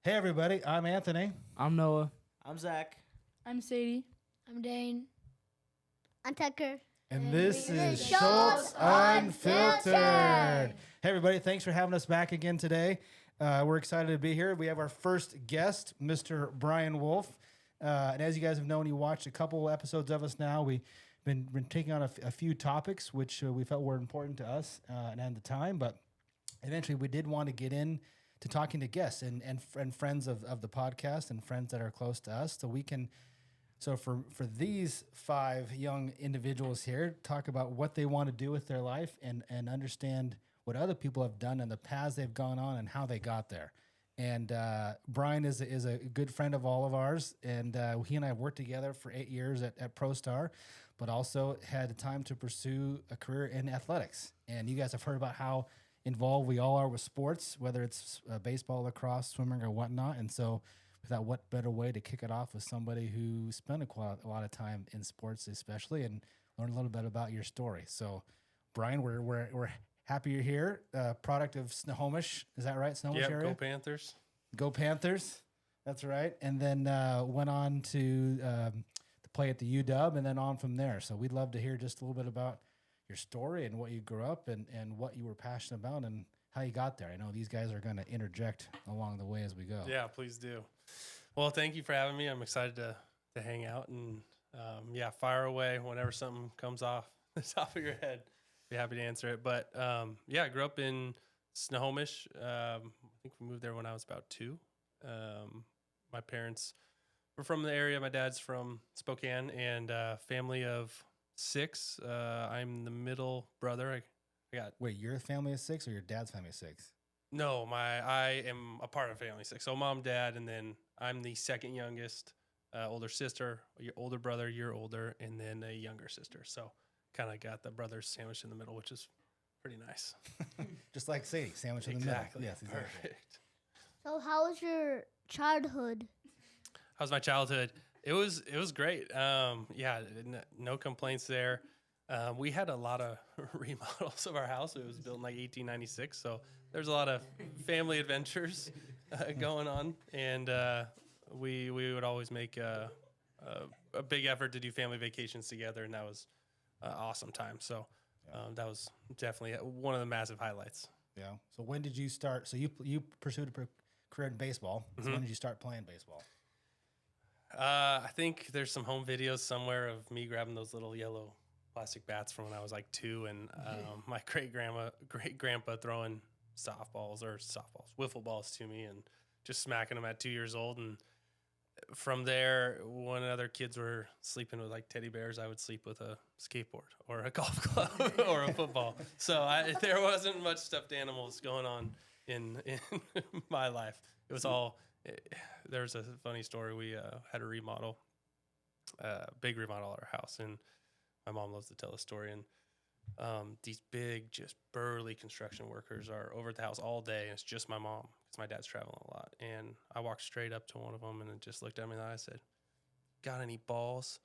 Hey, everybody. I'm Anthony. I'm Noah. I'm Zach. I'm Sadie. I'm Dane. I'm Tucker. And this is Schulz Schulz Unfiltered. Hey, everybody. Thanks for having us back again today. We're excited to be here. We have our first guest, Mr. Brian Wolf. And as you guys have known, you watched a couple episodes of us now. We've been taking on a few topics, which we felt were important to us and at the time. But eventually, we did want to get in to talking to guests and friends of the podcast and friends that are close to us, so we can. So for these five young individuals here, talk about what they want to do with their life and understand what other people have done and the paths they've gone on and how they got there. And Brian is a good friend of all of ours, and he and I have worked together for 8 years at ProStar, but also had time to pursue a career in athletics. And you guys have heard about how involved we all are with sports, whether it's baseball, lacrosse, swimming, or whatnot. And so we thought, what better way to kick it off with somebody who spent a lot of time in sports, especially, and learn a little bit about your story. So, Brian, we're happy you're here. Product of Snohomish, is that right? Snohomish area. Go Panthers. Go Panthers. That's right. And then went on to play at the UW, and then on from there. So we'd love to hear just a little bit about your story and what you grew up and what you were passionate about and how you got there. I know these guys are going to interject along the way as we go. Yeah, please do. Well, thank you for having me. I'm excited to hang out and, fire away whenever something comes off the top of your head. Be happy to answer it. But, I grew up in Snohomish. I think we moved there when I was about 2. My parents were from the area. My dad's from Spokane, and family of 6. I'm the middle brother. Wait, you're a family of 6 or your dad's family of 6? No, I am a part of family 6. So mom, dad, and then I'm the second youngest, older sister, your older brother, you're older, and then a younger sister. So kind of got the brothers sandwiched in the middle, which is pretty nice. Just like Sadie, sandwich in the Exactly. middle. Yes, exactly. Perfect. So how was your childhood? How's my childhood? It was great. No complaints there. We had a lot of remodels of our house. It was built in like 1896, so there's a lot of family adventures going on, and we would always make a big effort to do family vacations together, and that was an awesome time. So that was definitely one of the massive highlights. Yeah. So when did you start? So you pursued a career in baseball. So when did you start playing baseball? I think there's some home videos somewhere of me grabbing those little yellow plastic bats from when I was like 2, and my great grandpa throwing wiffle balls to me and just smacking them at 2 years old. And from there, when other kids were sleeping with like teddy bears, I would sleep with a skateboard or a golf club or a football. So there wasn't much stuffed animals going on in my life. It was all. There's a funny story. We had a remodel, big remodel at our house, and my mom loves to tell the story. And these big, just burly construction workers are over at the house all day, and it's just my mom because my dad's traveling a lot. And I walked straight up to one of them and it just looked at me and I said, "Got any balls?"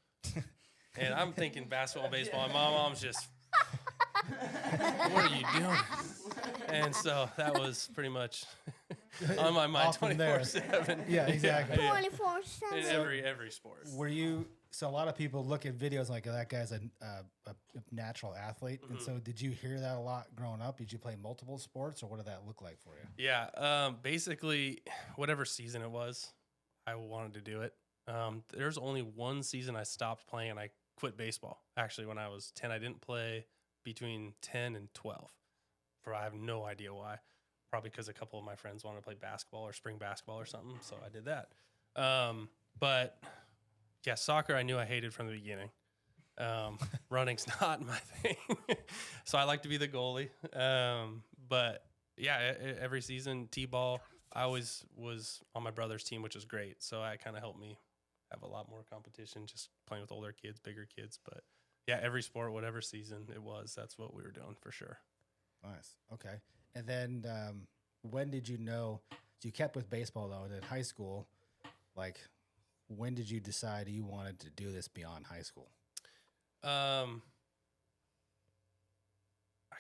And I'm thinking basketball, baseball, and my mom's just, "What are you doing?" And so that was pretty much on my mind 24/7. Yeah, exactly. 24/7. In every sport. Were you? So a lot of people look at videos like that guy's a natural athlete, and so did you hear that a lot growing up? Did you play multiple sports, or what did that look like for you? Yeah, basically, whatever season it was, I wanted to do it. There's only one season I stopped playing, and I quit baseball. Actually, when I was 10, I didn't play between 10 and 12. I have no idea why. Probably because a couple of my friends wanted to play basketball or spring basketball or something, so I did that. But yeah, soccer I knew I hated from the beginning. Running's not my thing, so I like to be the goalie. But yeah, every season t-ball, I always was on my brother's team, which is great. So that kind of helped me have a lot more competition, just playing with older kids, bigger kids. But yeah, every sport, whatever season it was, that's what we were doing for sure. Nice. Okay. And then when did you know? So you kept with baseball though, and in high school, like when did you decide you wanted to do this beyond high school? I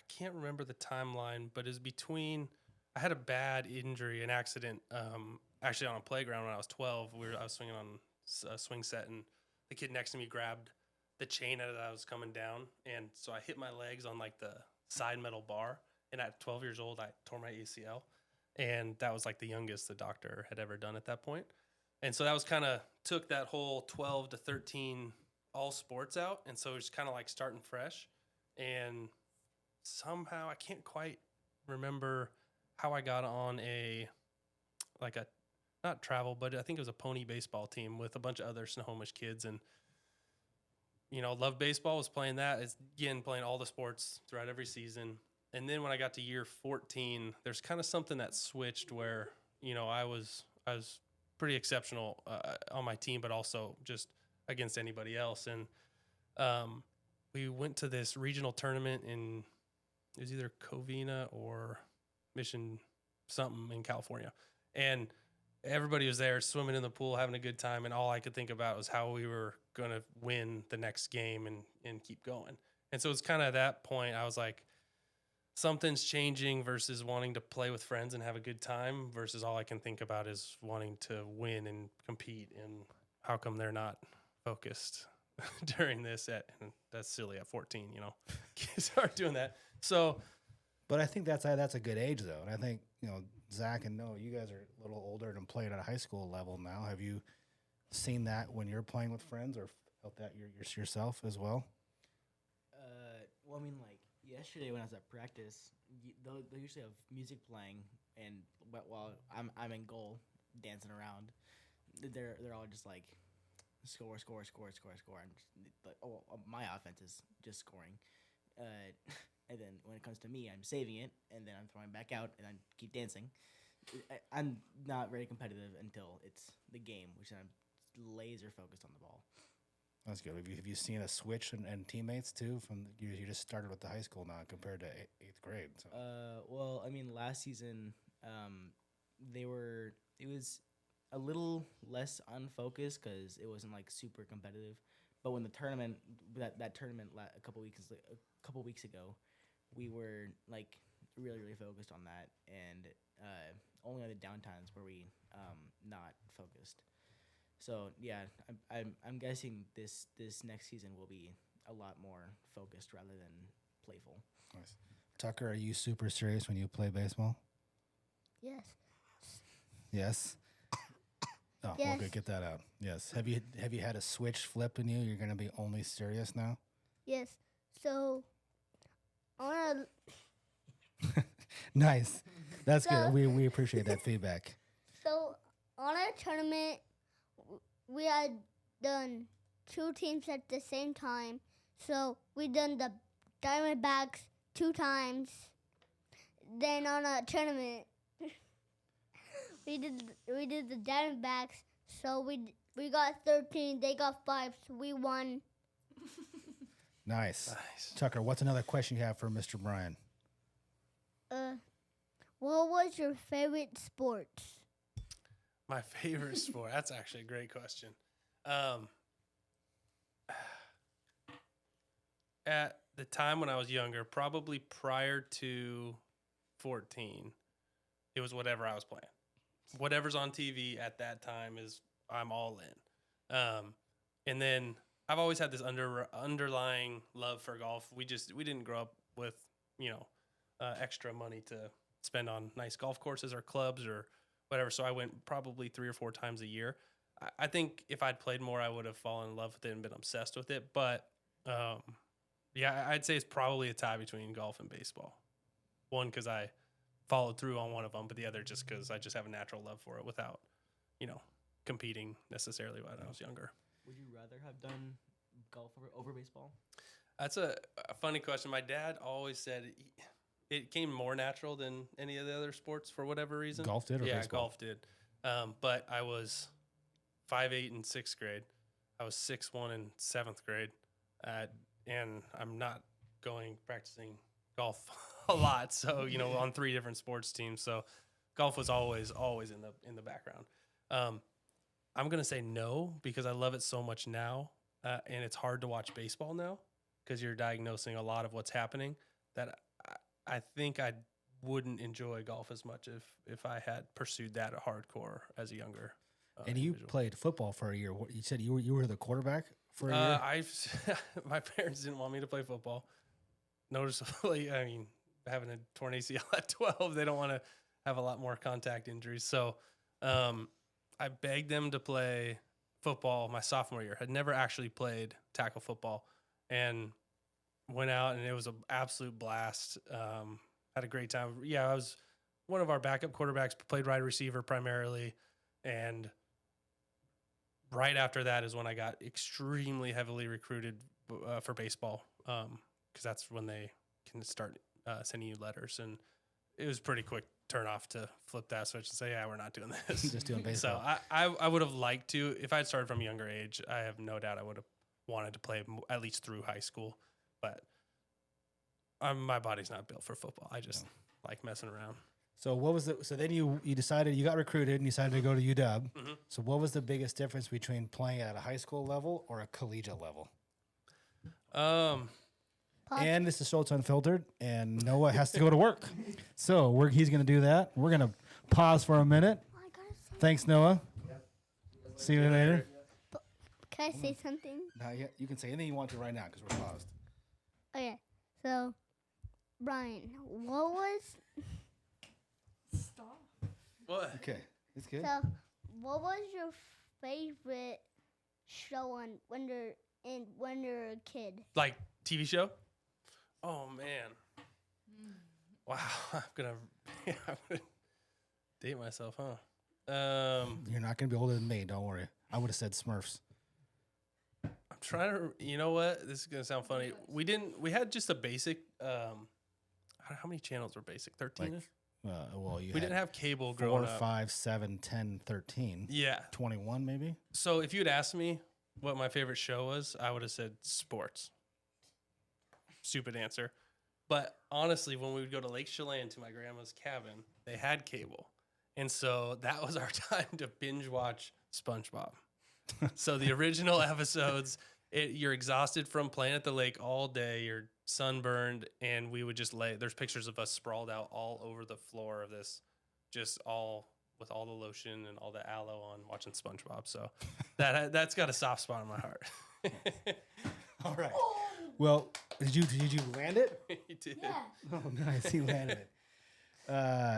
can't remember the timeline, but it's between I had a bad injury, an accident, actually on a playground when I was 12. I was swinging on a swing set, and the kid next to me grabbed the chain as I was coming down, and so I hit my legs on like the side metal bar. And at 12 years old, I tore my ACL, and that was like the youngest the doctor had ever done at that point. And so that was kind of took that whole 12 to 13 all sports out, and so it was kind of like starting fresh. And somehow I can't quite remember how I got on a not travel, but I think it was a pony baseball team with a bunch of other Snohomish kids, and loved baseball, was playing that. It's again playing all the sports throughout every season. And then when I got to year 14, there's kind of something that switched where I was pretty exceptional on my team, but also just against anybody else. And we went to this regional tournament in, it was either Covina or Mission something in California. And everybody was there swimming in the pool, having a good time. And all I could think about was how we were going to win the next game and keep going. And so it's kind of at that point, I was like, something's changing versus wanting to play with friends and have a good time versus all I can think about is wanting to win and compete. And how come they're not focused during this and that's silly at 14, kids start doing that. So, But I think that's a good age though. And I think, Zach and Noah, you guys are a little older and playing at a high school level now. Have you seen that when you're playing with friends or felt that yourself as well? Well, I mean, like yesterday when I was at practice, they'll usually have music playing, and while I'm in goal dancing around, they're all just like score, and my offense is just scoring, and then when it comes to me, I'm saving it, and then I'm throwing back out, and I keep dancing. I'm not very competitive until it's the game, which I'm laser focused on the ball. That's good. Have you seen a switch in teammates too? From you just started with the high school now compared to eighth grade. So. Well, I mean, last season, it was a little less unfocused because it wasn't like super competitive. But when the tournament, that tournament a couple weeks ago, we were like really focused on that, and only on the downtimes were we not focused. So yeah, I'm guessing this next season will be a lot more focused rather than playful. Nice. Tucker, are you super serious when you play baseball? Yes. Yes. Oh, Yes. okay, get that out. Yes. Have you had a switch flip in you? You're gonna be only serious now? Yes. So, on Nice. That's So- good. We appreciate that feedback. our tournament, we had done 2 teams at the same time. So we done the Diamondbacks 2 times. Then on a tournament, we did the Diamondbacks. So we got 13. They got 5. So we won. Nice. nice. Tucker, what's another question you have for Mr. Brian? What was your favorite sport? My favorite sport. That's actually a great question. At the time when I was younger, probably prior to 14, it was whatever I was playing. Whatever's on TV at that time I'm all in. And then I've always had this underlying love for golf. We didn't grow up with, extra money to spend on nice golf courses or clubs or whatever. So I went probably 3 or 4 times a year. I think if I'd played more, I would have fallen in love with it and been obsessed with it. But yeah, I'd say it's probably a tie between golf and baseball. One, because I followed through on one of them, but the other just because I just have a natural love for it without, competing necessarily when I was younger. Would you rather have done golf over baseball? That's a funny question. My dad always said it came more natural than any of the other sports for whatever reason. Golf did or yeah, baseball? golf did. But I was 5'8" in 6th grade. I was 6'1" in 7th grade. And I'm not practicing golf a lot. So, on 3 different sports teams. So golf was always in the background. I'm going to say no because I love it so much now. And it's hard to watch baseball now because you're diagnosing a lot of what's happening that I think I'd wouldn't enjoy golf as much if I had pursued that hardcore as a younger. And you individual. played football for a year. You said you were the quarterback for a year? My parents didn't want me to play football. Noticeably, I mean, having a torn ACL at 12, they don't want to have a lot more contact injuries. So I begged them to play football my sophomore year. Had never actually played tackle football, and went out, and it was an absolute blast. Had a great time. Yeah, I was one of our backup quarterbacks, played wide receiver primarily, and right after that is when I got extremely heavily recruited for baseball, because that's when they can start sending you letters, and it was pretty quick turn off to flip that switch and say, yeah, we're not doing this. Just doing baseball. So I would have liked to, if I had started from a younger age, I have no doubt I would have wanted to play at least through high school, but my body's not built for football. I just like messing around. So what was so then you decided, you got recruited and you decided to go to UW. Mm-hmm. So what was the biggest difference between playing at a high school level or a collegiate level? And this is Schulz Unfiltered, and Noah has to go to work. So he's going to do that. We're going to pause for a minute. Thanks, Noah. See you later. Can I say something? Not yet. You can say anything you want to right now because we're paused. Okay, so Brian, what was What? Okay, it's good. so what was your favorite show on when you're a kid? Like TV show? Oh man. Wow. I'm gonna date myself, huh? You're not going to be older than me. Don't worry. I would have said Smurfs. I'm trying to. You know what? This is gonna sound funny. We had just a basic. How many channels were basic? 13. Well, We didn't have cable 4, growing up. 5, 7, 10, 13. Yeah. 21 maybe? So if you'd asked me what my favorite show was, I would have said sports. Stupid answer. But honestly, when we would go to Lake Chelan to my grandma's cabin, they had cable. And so that was our time to binge watch SpongeBob. So the original episodes, you're exhausted from playing at the lake all day, you're sunburned, and we would just there's pictures of us sprawled out all over the floor of this, just all with all the lotion and all the aloe on, watching SpongeBob. So that's got a soft spot in my heart. All right. Well, did you land it? He did. Yeah. Oh, nice. He landed it.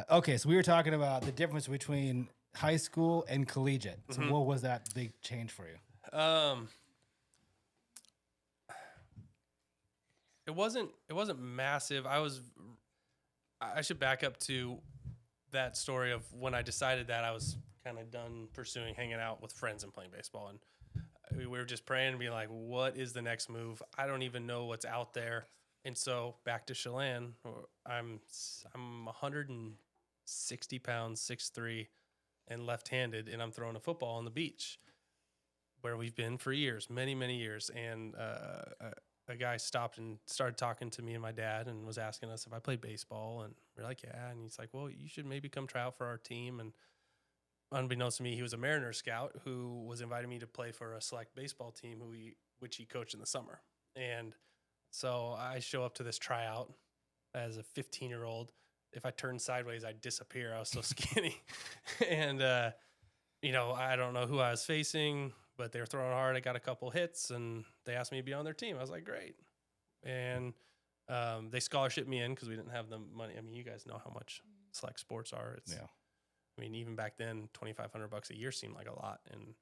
Okay, so we were talking about the difference between high school and collegiate. So what was that big change for you? It wasn't massive. I should back up to that story of when I decided that I was kind of done pursuing hanging out with friends and playing baseball, and we were just praying and being like, what is the next move? I don't even know what's out there. And so back to Chelan, I'm 160 pounds, 6'3", and left-handed, and I'm throwing a football on the beach where we've been for years, many, many years. And a guy stopped and started talking to me and my dad and was asking us if I played baseball. And we're like, yeah. And he's like, well, you should maybe come try out for our team. And unbeknownst to me, he was a Mariners scout who was inviting me to play for a select baseball team which he coached in the summer. And so I show up to this tryout as a 15-year-old. If I turned sideways, I'd disappear. I was so skinny. And, I don't know who I was facing, but they were throwing hard. I got a couple hits, and they asked me to be on their team. I was like, great. And they scholarshiped me in because we didn't have the money. I mean, you guys know how much select sports are. I mean, even back then, $2,500 a year seemed like a lot. And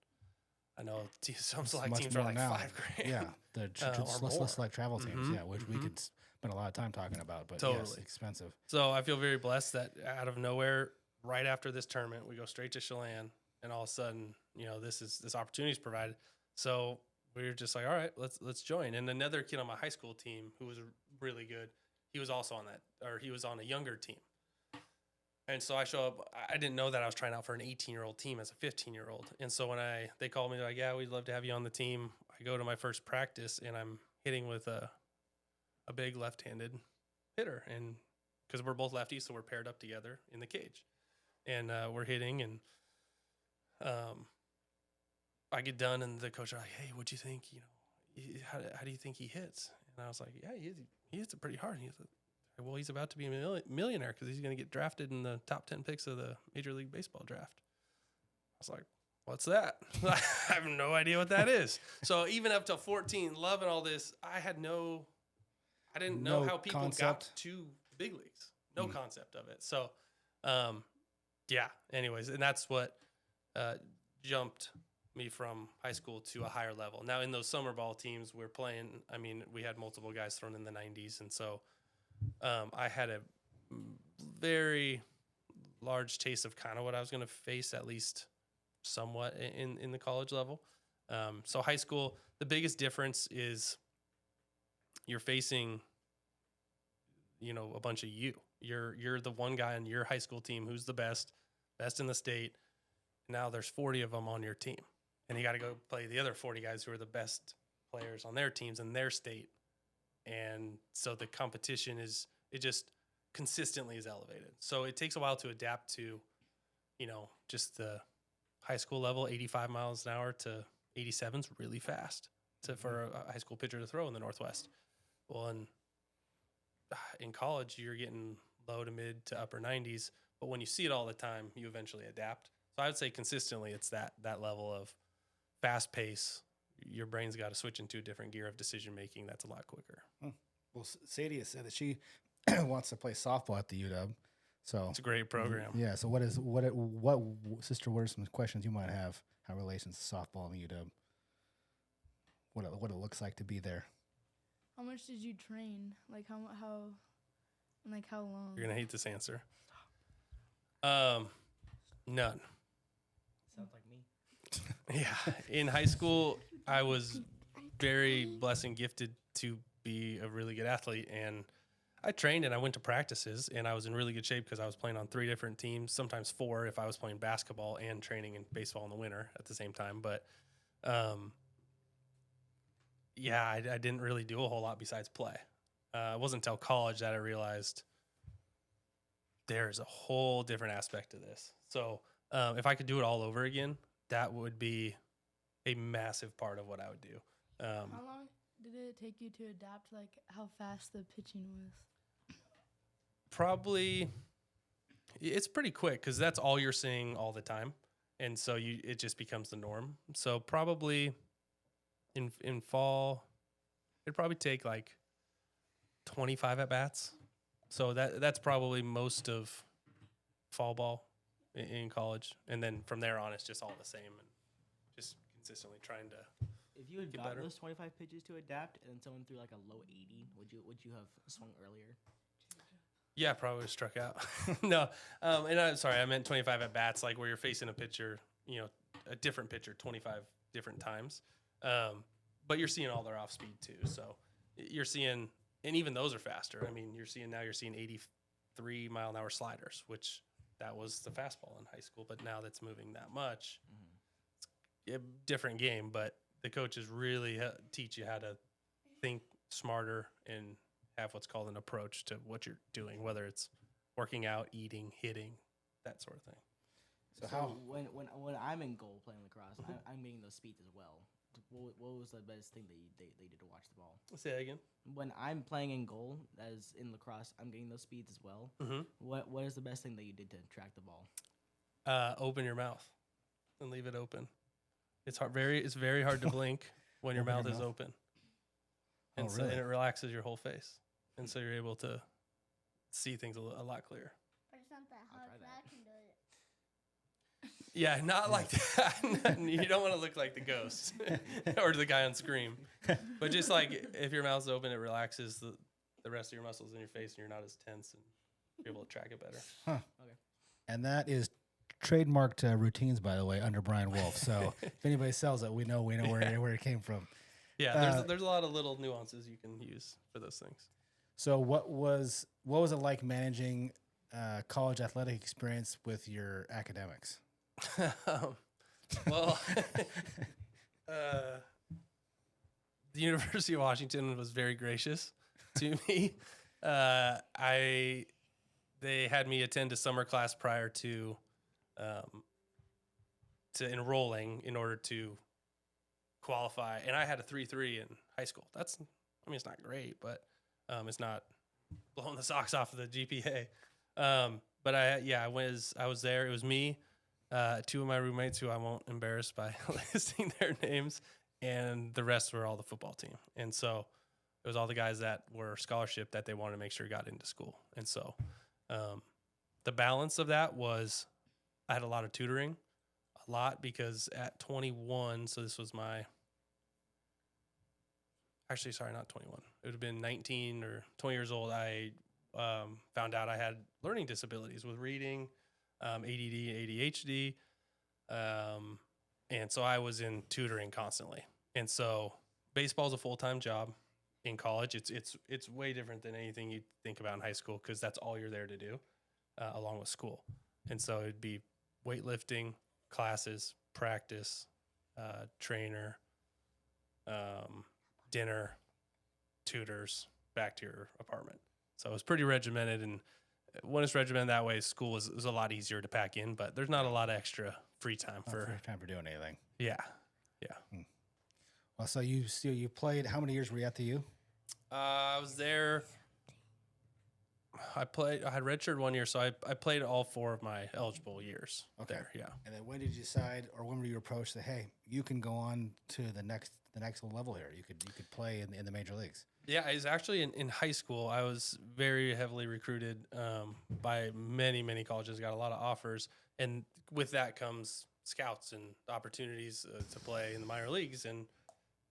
I know some select teams are like now. $5,000. Yeah, the select travel teams, which we could spend a lot of time talking about, but totally. Yes, expensive. So I feel very blessed that out of nowhere, right after this tournament, we go straight to Chelan, and all of a sudden, this opportunity is provided. So we were just like, all right, let's join. And another kid on my high school team who was really good, he was also on that, or he was on a younger team. And so I show up. I didn't know that I was trying out for an 18-year-old team as a 15-year-old. And so when they called me, they're like, yeah, we'd love to have you on the team. I go to my first practice, and I'm hitting with a big left-handed hitter. And because we're both lefties, so we're paired up together in the cage. And we're hitting, and I get done, and the coach are like, hey, what'd you think? How do you think he hits? And I was like, yeah, he hits it pretty hard. Well, he's about to be a millionaire because he's going to get drafted in the top 10 picks of the Major League Baseball draft. I was like, what's that? I have no idea what that is. So even up till 14, loving all this, I didn't know No how people got concept. to big leagues. No concept of it. So, yeah, anyways, and that's what jumped me from high school to a higher level. Now, in those summer ball teams we're playing, I mean, we had multiple guys thrown in the 90s, and so I had a very large taste of kind of what I was going to face, at least somewhat in the college level. So high school, the biggest difference is you're facing, a bunch of you. You're the one guy on your high school team who's the best in the state. Now there's 40 of them on your team, and you got to go play the other 40 guys who are the best players on their teams in their state. And so the competition it just consistently is elevated. So it takes a while to adapt to, just the high school level. 85 miles an hour to 87 is really fast for a high school pitcher to throw in the Northwest. Well, in college, you're getting low to mid to upper 90s, but when you see it all the time, you eventually adapt. So I would say consistently it's that level of fast pace. Your brain's got to switch into a different gear of decision making that's a lot quicker. Well, Sadie has said that she wants to play softball at the UW. So It's a great program. Yeah. So what sister? What are some questions you might have? How relations to softball and the UW? What it looks like to be there? How much did you train? Like how long? You're gonna hate this answer. None. Sounds like me. Yeah. In high school, I was very blessed and gifted to be a really good athlete, and I trained and I went to practices, and I was in really good shape because I was playing on 3 different teams, sometimes 4 if I was playing basketball and training in baseball in the winter at the same time. But yeah, I didn't really do a whole lot besides play. It wasn't until college that I realized there's a whole different aspect to this. So if I could do it all over again, that would be a massive part of what I would do. How long did it take you to adapt, like how fast the pitching was? Probably, it's pretty quick because that's all you're seeing all the time. And so it just becomes the norm. So probably in fall, it'd probably take like 25 at bats. So that's probably most of fall ball in college. And then from there on, it's just all the same and just consistently trying to. If you had Get got better. those 25 pitches to adapt, and then someone threw like a low 80, would you have swung earlier? Yeah, probably would've struck out. No, and I'm sorry, I meant 25 at bats, like where you're facing a pitcher, a different pitcher 25 different times. But you're seeing all their off speed too. So you're seeing, and even those are faster. I mean, you're seeing 83 mile an hour sliders, which that was the fastball in high school, but now that's moving that much. It's a different game, but the coaches really teach you how to think smarter and have what's called an approach to what you're doing, whether it's working out, eating, hitting, that sort of thing. So how? When I'm in goal playing lacrosse, I'm getting those speeds as well. What was the best thing that they did to watch the ball? Say that again. When I'm playing in goal, as in lacrosse, I'm getting those speeds as well. Mm-hmm. What is the best thing that you did to track the ball? Open your mouth and leave it open. It's very hard to blink when your mouth is open. And Oh, really? and it relaxes your whole face. And so you're able to see things a lot clearer. But it's not that I'll hard. try that. I can do it. Yeah, not like that. You don't want to look like the ghost or the guy on Scream. But just like if your mouth's open, it relaxes the rest of your muscles in your face and you're not as tense and you're able to track it better. Huh. Okay. And that is trademarked routines, by the way, under Brian Wolf. So if anybody sells it, we know where it came from. Yeah, there's a lot of little nuances you can use for those things. So what was it like managing college athletic experience with your academics? Well, the University of Washington was very gracious to me. They had me attend a summer class prior to enrolling in order to qualify, and I had a 3.3 in high school. It's not great, but it's not blowing the socks off of the GPA. But I was there. It was me, two of my roommates who I won't embarrass by listing their names, and the rest were all the football team. And so it was all the guys that were scholarship that they wanted to make sure got into school. And so the balance of that was I had a lot of tutoring, a lot, because at 21, so this was not 21. It would have been 19 or 20 years old. I found out I had learning disabilities with reading, ADD, ADHD. And so I was in tutoring constantly. And so baseball is a full-time job in college. It's way different than anything you think about in high school, because that's all you're there to do, along with school. And so it'd be weightlifting, classes, practice, trainer, dinner, tutors, back to your apartment. So it was pretty regimented, and when it's regimented that way, school is a lot easier to pack in, but there's not a lot of extra free time for doing anything. Yeah. Well, so you played. How many years were you at the U? I was there. I had redshirt 1 year, so I played all 4 of my eligible years. Okay. There, yeah. And then when did you decide, or when were you approached that, hey, you can go on to the next level here? You could play in the major leagues. Yeah, I was actually in high school. I was very heavily recruited by many colleges. Got a lot of offers, and with that comes scouts and opportunities to play in the minor leagues. And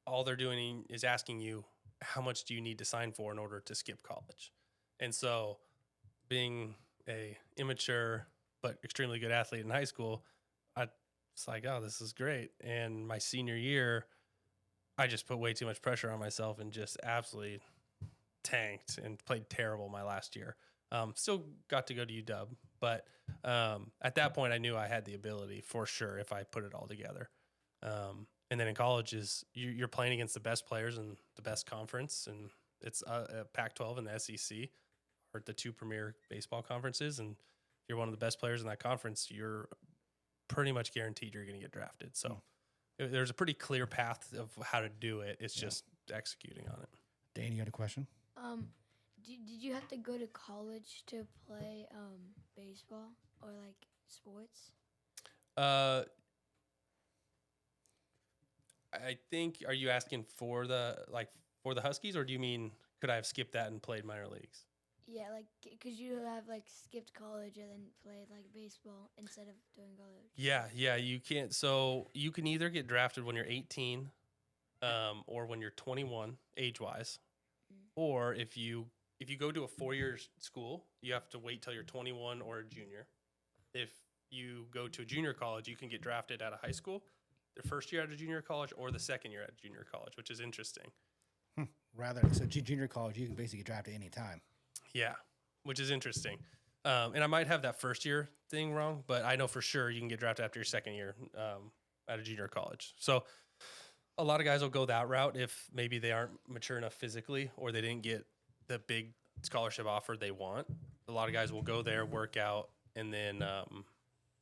all they're doing is asking you, how much do you need to sign for in order to skip college? And so, being a immature but extremely good athlete in high school, I was like, oh, this is great. And my senior year, I just put way too much pressure on myself and just absolutely tanked and played terrible my last year. Still got to go to UW, but at that point I knew I had the ability for sure if I put it all together. And then in college you're playing against the best players in the best conference, and it's Pac-12 and the SEC are the 2 premier baseball conferences, and if you're one of the best players in that conference, you're pretty much guaranteed you're going to get drafted. So there's a pretty clear path of how to do it. It's just executing on it. Dane, you had a question? Did you have to go to college to play baseball or like sports? I think, are you asking for the Huskies, or do you mean could I have skipped that and played minor leagues? Yeah, like because you have like skipped college and then played like baseball instead of doing college. Yeah, you can't. So you can either get drafted when you're 18, or when you're 21, age-wise, or if you go to a 4-year school, you have to wait till you're 21 or a junior. If you go to a junior college, you can get drafted out of high school, the first year at a junior college, or the second year at junior college, which is interesting. So junior college, you can basically get drafted any time. Yeah, which is interesting. And I might have that first year thing wrong, but I know for sure you can get drafted after your second year at a junior college. So a lot of guys will go that route if maybe they aren't mature enough physically, or they didn't get the big scholarship offer they want. A lot of guys will go there, work out, and then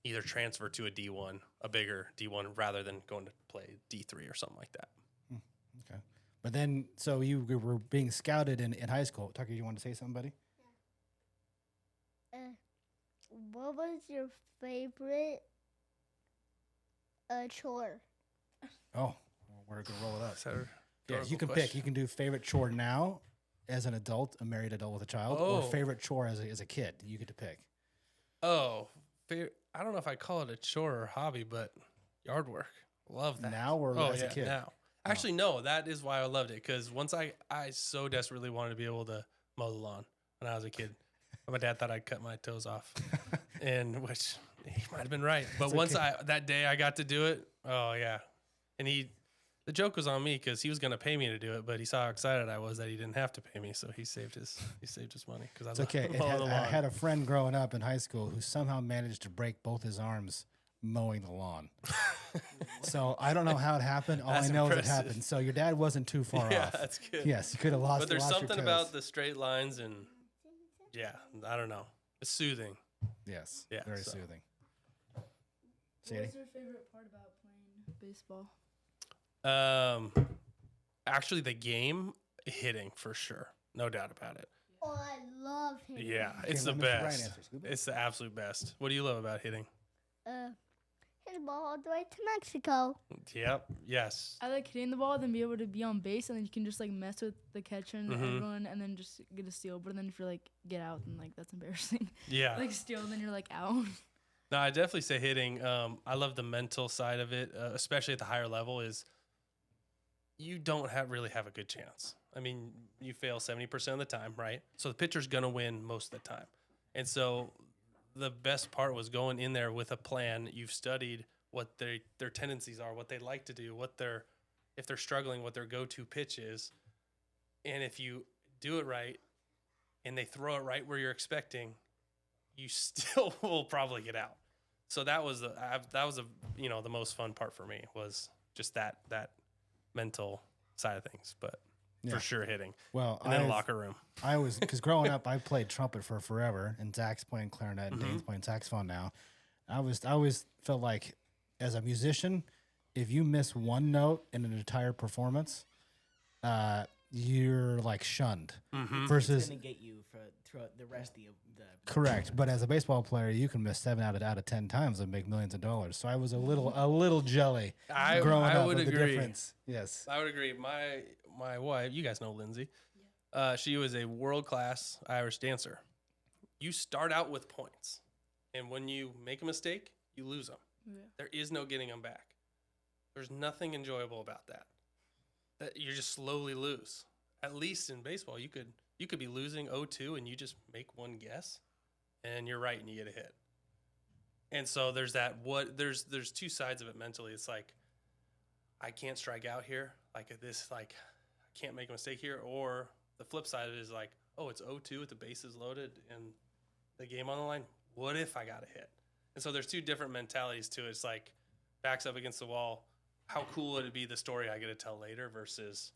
either transfer to a D1, a bigger D1, rather than going to play D3 or something like that. Okay. But then, so you were being scouted in high school. Tucker, you want to say something, buddy? What was your favorite chore? Oh, we're going to roll it up. So, Yeah, you can pick. You can do favorite chore now as an adult, a married adult with a child, or favorite chore as a kid. You get to pick. Oh, I don't know if I call it a chore or hobby, but yard work. Love that. Now or as a kid? Now. Actually, no, that is why I loved it, because once I so desperately wanted to be able to mow the lawn when I was a kid. My dad thought I'd cut my toes off, and which he might have been right. But once that day I got to do it, oh yeah. And the joke was on me because he was going to pay me to do it, but he saw how excited I was that he didn't have to pay me, so he saved his money. Because it's okay. I had a friend growing up in high school who somehow managed to break both his arms mowing the lawn. So I don't know how it happened. All I know is it happened. So your dad wasn't too far off. Yeah, that's good. Yes, you could have lost. But there's lost something your about toes. the straight lines, and yeah, I don't know. It's soothing. Yes. Yeah, Very so. soothing. What Sadie? was your favorite part about playing baseball? Actually, the game, hitting for sure, no doubt about it. Oh, I love hitting. Yeah, it's the let Mr. Ryan best. answer, Scuba. It's the absolute best. What do you love about hitting? Hit the ball all the way to Mexico. Yep. Yes. I like hitting the ball, then be able to be on base, and then you can just like mess with the catcher and everyone, and then just get a steal. But then if you're like get out, then like that's embarrassing. Yeah. Like steal, and then you're like out. No, I definitely say hitting. I love the mental side of it, especially at the higher level. Is you don't really have a good chance. I mean, you fail 70% of the time, right? So the pitcher's gonna win most of the time, and so the best part was going in there with a plan. You've studied what their tendencies are, what they like to do, if they're struggling, what their go-to pitch is, and if you do it right, and they throw it right where you're expecting, you still will probably get out. So that was the most fun part for me was just that mental side of things, but Yeah. for sure hitting. Well, And then locker room. I was, because growing up, I played trumpet for forever, and Zach's playing clarinet, and Dane's playing saxophone now. I always felt like, as a musician, if you miss one note in an entire performance, you're like shunned. It's Versus gonna get you throughout the rest of the correct, but as a baseball player, you can miss 7 out of 10 times and make millions of dollars. So I was a little jelly growing up would with the agree. difference. Yes. I would agree. My wife, you guys know Lindsay. She was a world-class Irish dancer. You start out with points, and when you make a mistake, you lose them. Yeah. There is no getting them back. There's nothing enjoyable about that. That you just slowly lose. At least in baseball, you could be losing 0-2 and you just make one guess, and you're right and you get a hit. And so there's there's two sides of it mentally. It's like, I can't strike out here. Like I can't make a mistake here. Or the flip side of it is like, oh, it's 0-2 with the bases loaded and the game on the line. What if I got a hit? And so there's two different mentalities to it. It's like backs up against the wall. How cool would it be the story I get to tell later versus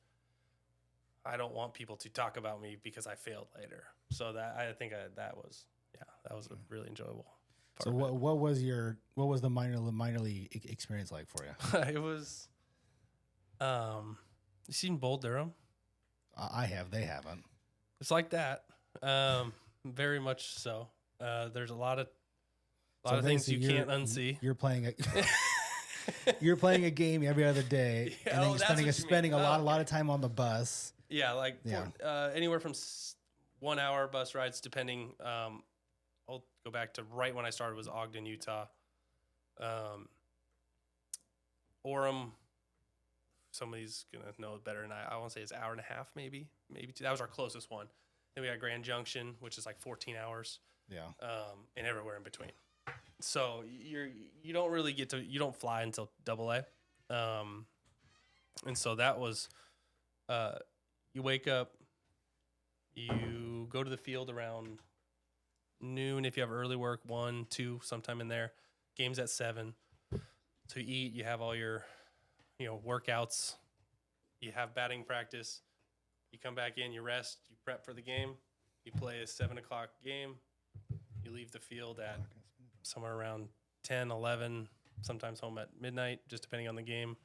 I don't want people to talk about me because I failed later. So that I think that was a really enjoyable part. So what was the minor league experience like for you? It was you seen Bull Durham? I have. They haven't. It's like that. Very much so. There's a lot of things you can't unsee. You're playing you're playing a game every other day, Yeah, and then oh, you're that's spending what you spending mean. a Oh, lot okay. of time on the bus. Yeah, like Yeah. Anywhere from 1 hour bus rides, depending. I'll go back to right when I started was Ogden, Utah. Orem. Somebody's gonna know it better than I want to say it's 1.5 hours, maybe 2. That was our closest one. Then we got Grand Junction, which is like 14 hours, Yeah. and everywhere in between. So you don't really you don't fly until AA. And so that was, you wake up, you go to the field around noon. If you have early work, 1, 2, sometime in there. Game's at 7. So you eat, you have all your, workouts. You have batting practice. You come back in, you rest, you prep for the game. You play a 7 o'clock game. You leave the field at somewhere around 10, 11, sometimes home at midnight, just depending on the game.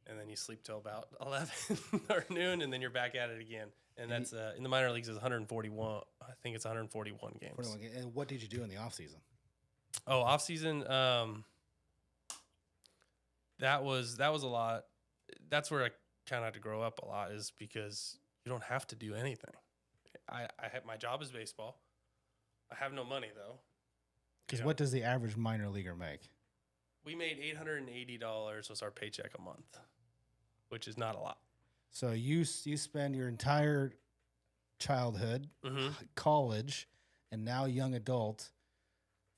And then you sleep till about 11 or noon, and then you're back at it again. And that's in the minor leagues is 141. I think it's 141 games. 41 games. And what did you do in the off season? Oh, off season. That was a lot. That's where I kind of had to grow up a lot, is because you don't have to do anything. I have, my job is baseball. I have no money though. Because what does the average minor leaguer make? We made $880 was our paycheck a month, which is not a lot. So you spend your entire childhood, college, and now young adult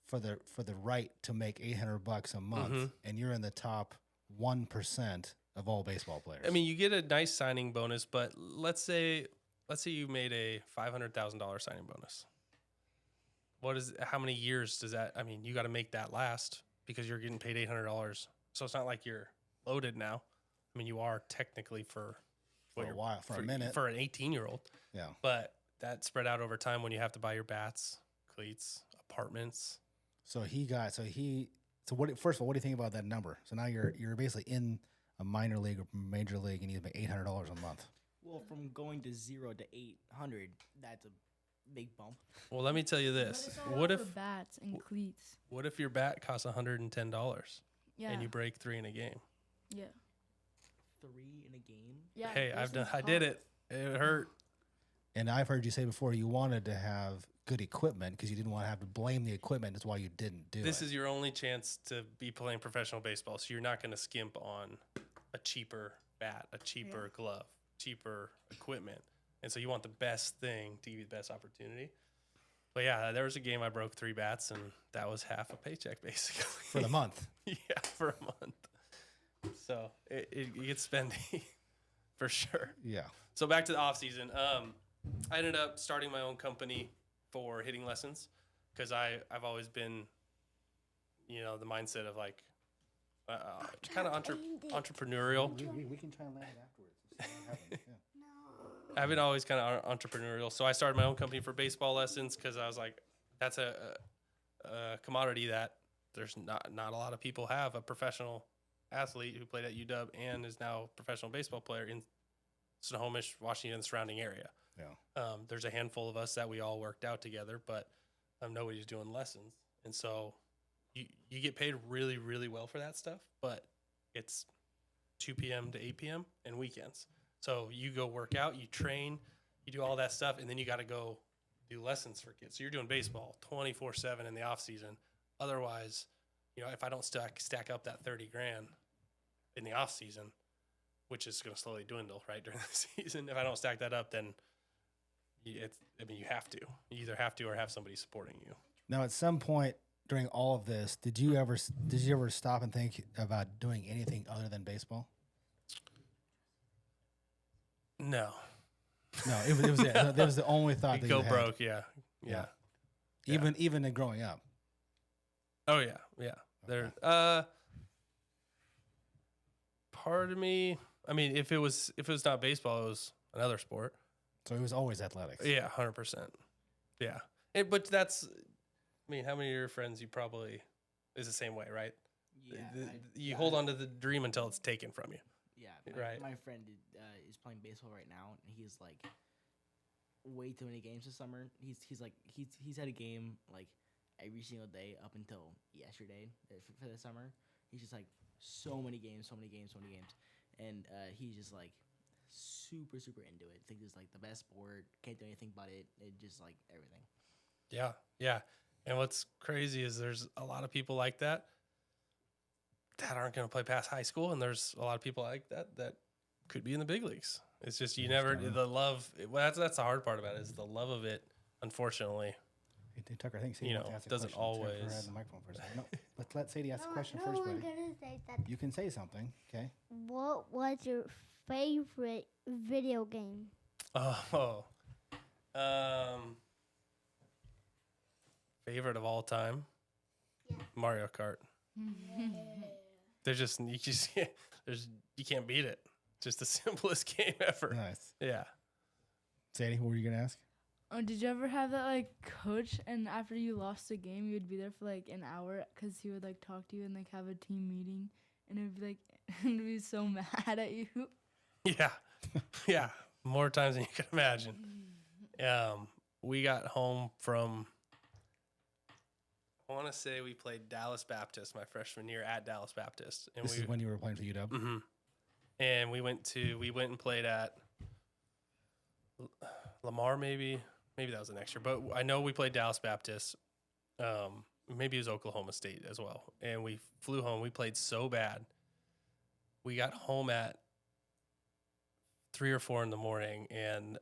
for the right to make $800 a month, and you're in the top 1% of all baseball players. I mean, you get a nice signing bonus, but let's say you made a $500,000 signing bonus. How many years does that? I mean, you got to make that last because you're getting paid $800. So it's not like you're loaded now. I mean, you are technically for a while, for a minute, for an 18-year-old. Yeah. But that spread out over time when you have to buy your bats, cleats, apartments. So what? First of all, what do you think about that number? So now you're basically in a minor league or major league, and you make $800 a month. Well, from going to 0 to 800, that's a big bump. Well, let me tell you this. But it's all What for if bats and cleats? what if your bat costs $110 Yeah. and you break 3 in a game? Yeah. 3 in a game. Yeah. Hey, this is I did tough. it. It hurt. And I've heard you say before you wanted to have good equipment because you didn't want to have to blame the equipment. That's why you didn't do This it. is your only chance to be playing professional baseball, so you're not going to skimp on a cheaper bat, a cheaper glove, cheaper equipment. And so you want the best thing to give you the best opportunity. But yeah, there was a game I broke 3 bats, and that was half a paycheck basically. for the month. Yeah, for a month. So it gets spendy for sure. Yeah. So back to the off season. I ended up starting my own company for hitting lessons because I've always been, the mindset of like kind of entrepreneurial. We can try and land it afterwards. See what happens. Yeah. I've been always kind of entrepreneurial. So I started my own company for baseball lessons because I was like, that's a commodity that there's not a lot of people have. A professional athlete who played at UW and is now a professional baseball player in Snohomish, Washington, and the surrounding area. Yeah. There's a handful of us that we all worked out together, but nobody's doing lessons. And so you get paid really, really well for that stuff, but it's 2 p.m. to 8 p.m. and weekends. So you go work out, you train, you do all that stuff, and then you got to go do lessons for kids. So you're doing baseball 24/7 in the off season. Otherwise, if I don't stack up that 30 grand in the off season, which is going to slowly dwindle right during the season, if I don't stack that up, then you have to. You either have to or have somebody supporting you. Now, at some point during all of this, did you ever stop and think about doing anything other than baseball? No. No, it was the only thought You that go you had. broke, yeah. Even in growing up. Oh yeah. There part of me, if it was not baseball, it was another sport. So it was always athletics. Yeah, 100%. Yeah. But that's how many of your friends you probably is the same way, right? Yeah. You hold on to the dream until it's taken from you. Yeah, Right. My friend is playing baseball right now, and he's like way too many games this summer. He's had a game like every single day up until yesterday for the summer. He's just like so many games, and he's just like super into it. Think it's like the best sport. Can't do anything but it. It just like everything. Yeah. And what's crazy is there's a lot of people like that aren't going to play past high school, and there's a lot of people like that could be in the big leagues. It's just the love. That's the hard part about it is the love of it. Unfortunately, Hey, Tucker, I think Sadie wants to ask a doesn't question. Turn her always- head on the microphone for a second. No, let's let Sadie ask a question no first, one buddy. gonna say that. You can say something, okay? What was your favorite video game? Favorite of all time, Mario Kart. There's you can't beat it. Just the simplest game ever. Nice. Yeah. Sadie, what were you gonna ask? Oh, did you ever have that like coach, and after you lost a game, you would be there for like an hour because he would like talk to you and like have a team meeting, and it would be like and be so mad at you. Yeah. Yeah. More times than you can imagine. We got home from, I want to say we played Dallas Baptist my freshman year at Dallas Baptist. And This is when you were playing for UW. Mm-hmm. And we went and played at Lamar, maybe that was the next year. But I know we played Dallas Baptist. Maybe it was Oklahoma State as well. And we flew home. We played so bad. We got home at 3 or 4 in the morning, and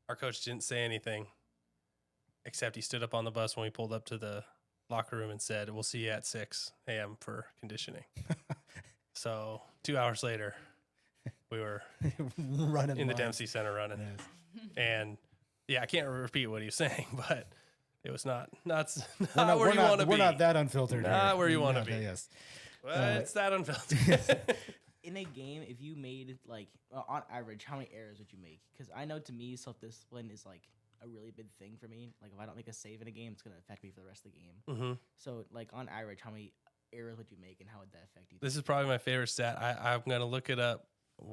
our coach didn't say anything, except he stood up on the bus when we pulled up to the locker room and said, "We'll see you at 6 a.m. for conditioning." So 2 hours later, we were running in the lines. Dempsey Center running. Yes. And yeah, I can't repeat what he was saying, but it was not where We're you want to be. We're not that unfiltered. Not here. where you wanna Not be. that- Yes. Well, it's that unfiltered. In a game, if you made like on average, how many errors would you make? Because I know to me, self-discipline is like a really big thing for me. Like if I don't make a save in a game, it's gonna affect me for the rest of the game. Mm-hmm. So like on average, how many errors would you make, and how would that affect you? This is probably my favorite stat. I'm going to look it up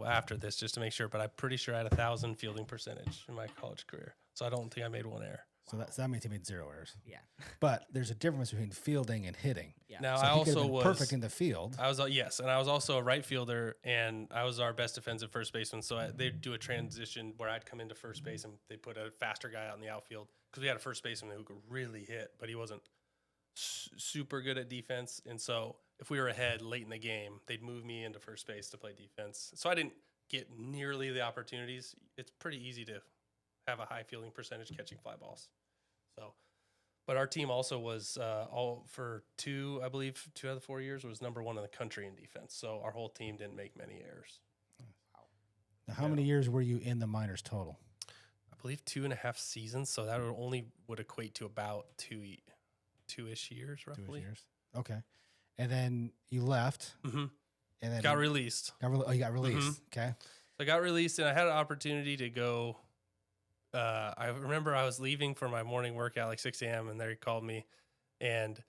after this just to make sure, but I'm pretty sure I had 1,000 fielding percentage in my college career. So I don't think I made one error. So that means he made 0 errors. Yeah. But there's a difference between fielding and hitting. Yeah. Now So I he could've also been was perfect in the field. I was yes, and I was also a right fielder, and I was our best defensive first baseman. So they'd do a transition where I'd come into first base, and they put a faster guy out in the outfield because we had a first baseman who could really hit, but he wasn't super good at defense. And so if we were ahead late in the game, they'd move me into first base to play defense. So I didn't get nearly the opportunities. It's pretty easy to have a high fielding percentage catching fly balls. So, but our team also was all for 2 out of the 4 years was number 1 in the country in defense. So our whole team didn't make many errors. Now, how many years were you in the minors total? I believe 2.5 seasons. So that would equate to about two-ish years, roughly. 2 years. Okay. And then you left. Mm-hmm. And then Got released. you got released. Okay. So I got released, and I had an opportunity to go. I remember I was leaving for my morning workout like 6 a.m. and they called me, and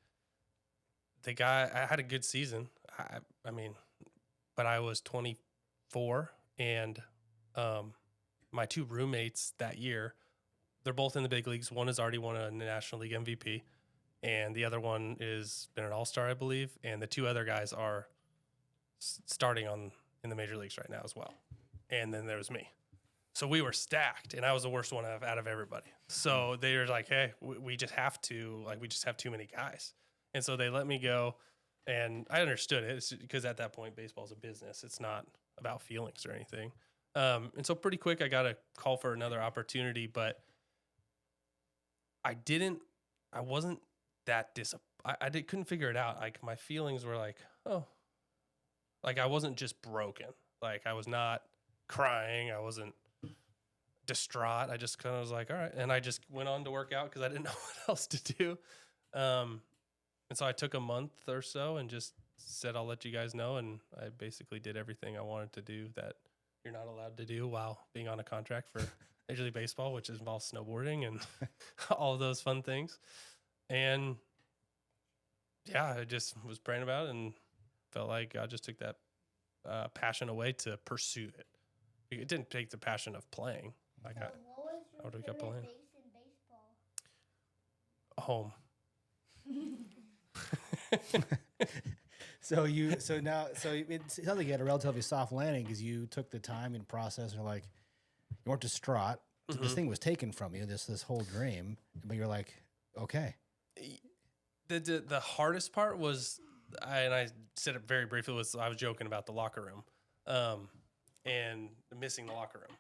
the guy, I had a good season. I mean, but I was 24, and my 2 roommates that year, they're both in the big leagues. One has already won a National League MVP, and the other one is been an All-Star, I believe. And the 2 other guys are starting in the major leagues right now as well. And then there was me. So we were stacked, and I was the worst one out of everybody. So they were like, hey, we just have too many guys. And so they let me go, and I understood it because at that point, baseball's a business. It's not about feelings or anything. And so pretty quick, I got a call for another opportunity, but I wasn't that couldn't figure it out. Like my feelings were like, oh, like I wasn't just broken. Like I was not crying. I wasn't distraught. I just kind of was like, all right. And I just went on to work out because I didn't know what else to do. And so I took a month or so and just said, I'll let you guys know. And I basically did everything I wanted to do that you're not allowed to do while being on a contract for Major League Baseball, which involves snowboarding and all of those fun things. And yeah, I just was praying about it and felt like God just took that passion away to pursue it. It didn't take the passion of playing. Like I would have kept playing. Base in baseball? Home. So it sounds like you had a relatively soft landing because you took the time and process and like you weren't distraught. Mm-hmm. This thing was taken from you, this whole dream, but you're like, okay. The hardest part was, and I said it very briefly, I was joking about the locker room, and missing the locker room.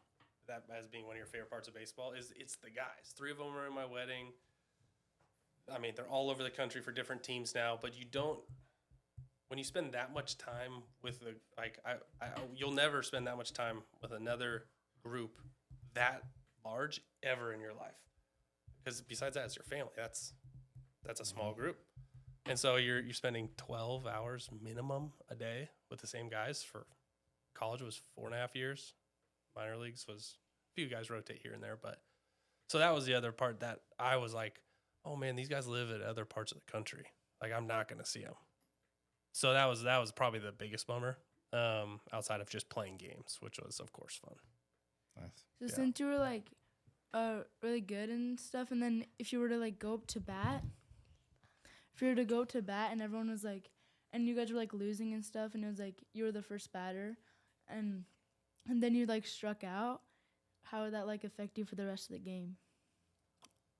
That as being one of your favorite parts of baseball it's the guys. 3 of them are in my wedding. I mean, they're all over the country for different teams now, but you don't. When you spend that much time with you'll never spend that much time with another group that large ever in your life. Because besides that, it's your family. That's a small group, and so you're spending 12 hours minimum a day with the same guys. For college was 4.5 years. Minor leagues was a few guys rotate here and there, but so that was the other part that I was like, oh man, these guys live at other parts of the country. Like I'm not going to see them. So that was probably the biggest bummer, outside of just playing games, which was of course fun. Nice. So since you were like really good and stuff, and then if you were to like go up to bat, and everyone was like, and you guys were like losing and stuff, and it was like you were the first batter, and then you like struck out, how would that like affect you for the rest of the game?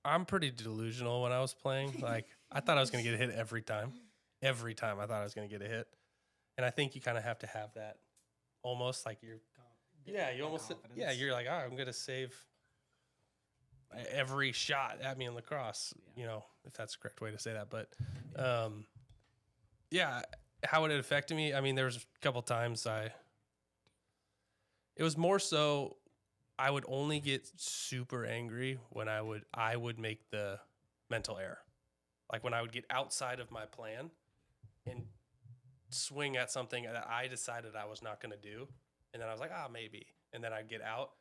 I'm pretty delusional when I was playing. Like I thought I was going to get a hit every time. Every time I thought I was going to get a hit. And I think you kind of have to have that almost like you're like, I'm going to save every shot at me in lacrosse, if that's the correct way to say that. But how would it affect me? I mean, there was a couple times it was more so I would only get super angry when I would make the mental error. Like when I would get outside of my plan and swing at something that I decided I was not going to do. And then I was like, maybe. And then I'd get out.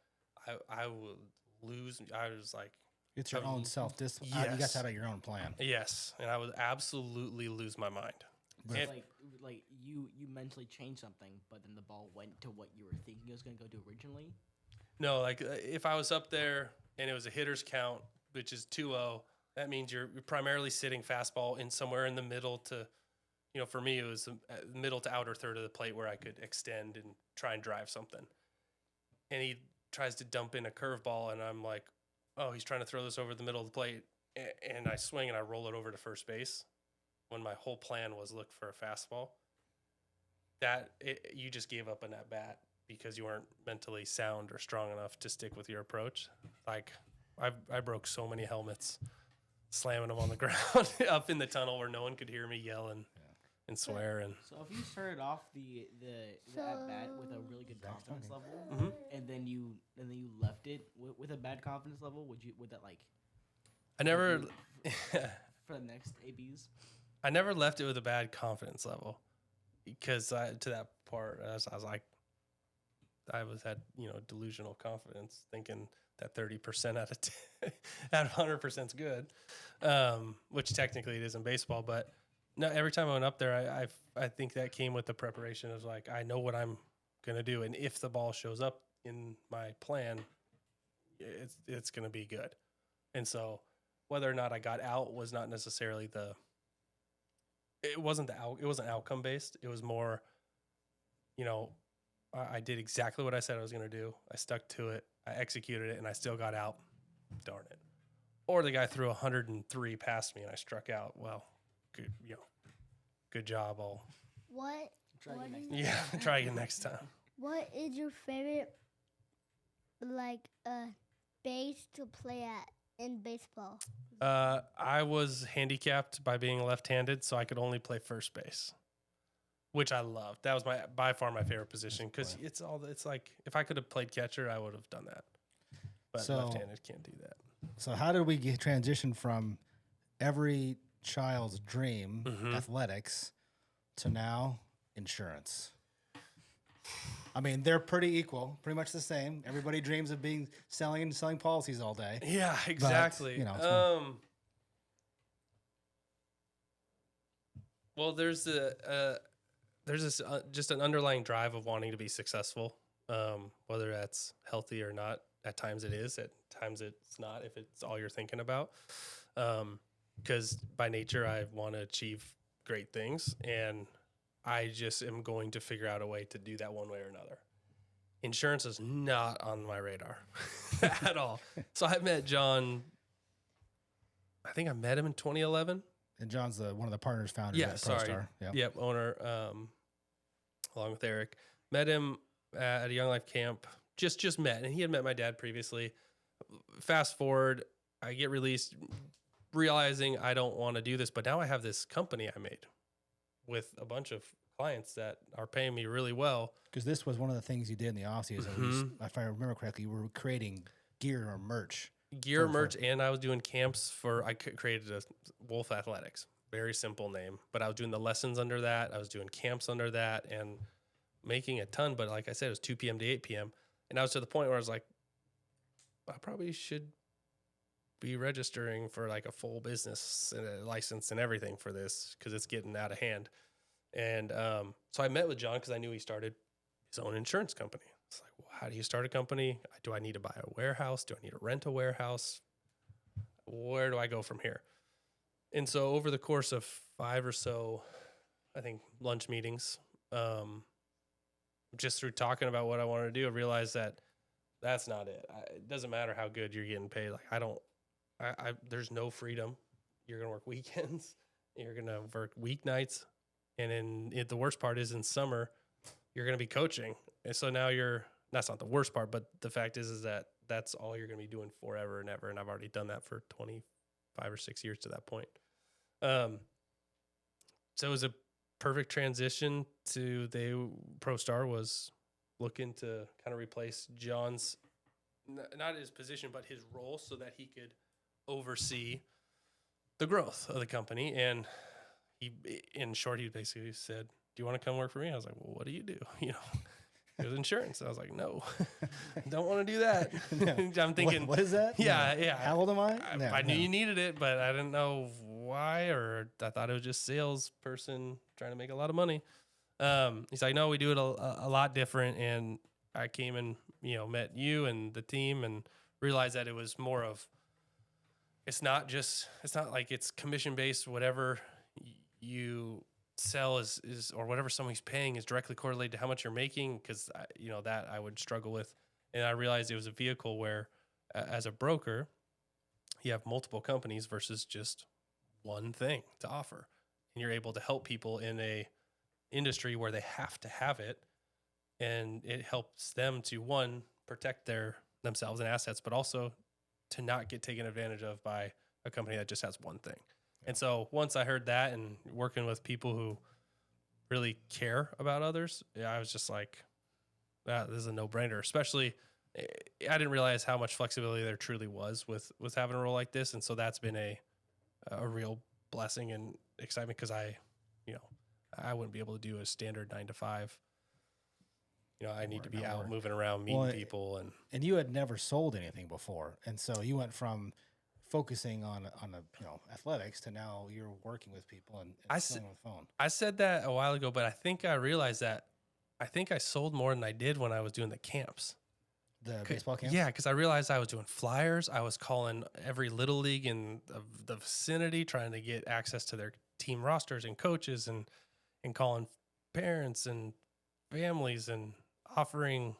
I would lose. I was like. It's your own self-discipline. Yes. You got that out of your own plan. Yes. And I would absolutely lose my mind. Like like you mentally changed something, but then the ball went to what you were thinking it was going to go to originally? No, like if I was up there and it was a hitter's count, which is 2-0, that means you're primarily sitting fastball in somewhere in the middle to, for me, it was the middle to outer third of the plate where I could extend and try and drive something. And he tries to dump in a curveball, and I'm like, oh, he's trying to throw this over the middle of the plate. And I swing and I roll it over to first base when my whole plan was look for a fastball. You just gave up an at-bat because you weren't mentally sound or strong enough to stick with your approach. Like, I broke so many helmets slamming them on the ground up in the tunnel where no one could hear me yell and swear. And So if you started off the at bat with a really good confidence level, Mhm. and then you left it with a bad confidence level, would that like I never for the next ABs? I never left it with a bad confidence level because to that part, I was like, had delusional confidence, thinking that 30% out of 100% is good, which technically it is in baseball. But no, every time I went up there, I think that came with the preparation of like, I know what I'm gonna do, and if the ball shows up in my plan, it's gonna be good. And so whether or not I got out was not necessarily it wasn't outcome based. It was more, I did exactly what I said I was going to do. I stuck to it. I executed it, and I still got out. Darn it. Or the guy threw 103 past me, and I struck out. Well, good job. What? Try again next Yeah, try again next time. What is your favorite base to play at in baseball? I was handicapped by being left-handed, so I could only play first base, which I loved. That was by far my favorite position because it's like if I could have played catcher, I would have done that. But So- left-handed can't do that. So how did we transition from every child's dream, Mhm. athletics, to now insurance? I mean, they're pretty equal, pretty much the same. Everybody dreams of selling policies all day. Yeah, exactly. it's more- Well, there's this just an underlying drive of wanting to be successful, whether that's healthy or not. At times it is, at times it's not. If it's all you're thinking about, because by nature I want to achieve great things, and I just am going to figure out a way to do that one way or another. Insurance is not on my radar at all. So I met John. I think I met him in 2011. And John's one of the partners, founders Yeah, at sorry. ProStar. Yeah. Yep, owner, along with Eric. Met him at a Young Life camp. Just met, and he had met my dad previously. Fast forward, I get released, realizing I don't want to do this, but now I have this company I made with a bunch of clients that are paying me really well. Because this was one of the things you did in the offseason. Mhm. If I remember correctly, you were creating gear or merch. Gear, merch, and I was doing camps I created a Wolf Athletics. Very simple name, but I was doing the lessons under that. I was doing camps under that and making a ton. But like I said, it was 2 p.m. to 8 p.m. And I was to the point where I was like, I probably should be registering for like a full business and a license and everything for this because it's getting out of hand. And so I met with John because I knew he started his own insurance company. It's like, well, how do you start a company? Do I need to buy a warehouse? Do I need to rent a warehouse? Where do I go from here? And so over the course of 5 or so, I think, lunch meetings, just through talking about what I wanted to do, I realized that that's not it. It doesn't matter how good you're getting paid. Like there's no freedom. You're going to work weekends. You're going to work weeknights. And the worst part is in summer, you're going to be coaching. And so now that's not the worst part, but the fact is that that's all you're going to be doing forever and ever. And I've already done that for 25 or 6 years to that point. So it was a perfect transition to ProStar was looking to kind of replace John's, not his position, but his role so that he could oversee the growth of the company. And in short, he basically said, do you want to come work for me? I was like, well, what do you do? It was insurance. I was like, no, don't want to do that. No. I'm thinking, what is that? Yeah, No. yeah. How old am I? I knew you needed it, but I didn't know why, or I thought it was just salesperson trying to make a lot of money. He's like, no, we do it a lot different. And I came and, met you and the team and realized that it was more of, it's not like it's commission based, whatever you sell is or whatever somebody's paying is directly correlated to how much you're making. Cause that I would struggle with. And I realized it was a vehicle where as a broker, you have multiple companies versus just one thing to offer. And you're able to help people in a industry where they have to have it. And it helps them to, one, protect themselves and assets, but also to not get taken advantage of by a company that just has one thing. And so once I heard that and working with people who really care about others, I was just like, this is a no-brainer. Especially, I didn't realize how much flexibility there truly was with having a role like this. And so that's been a real blessing and excitement because I wouldn't be able to do a standard 9 to 5. I need to be out moving around, meeting people. And you had never sold anything before. And so you went from focusing on athletics to now you're working with people and selling on the phone. I said that a while ago, but I think I realized that I think I sold more than I did when I was doing the camps. The baseball camps? Yeah, because I realized I was doing flyers. I was calling every little league in the vicinity, trying to get access to their team rosters and coaches and calling parents and families and offering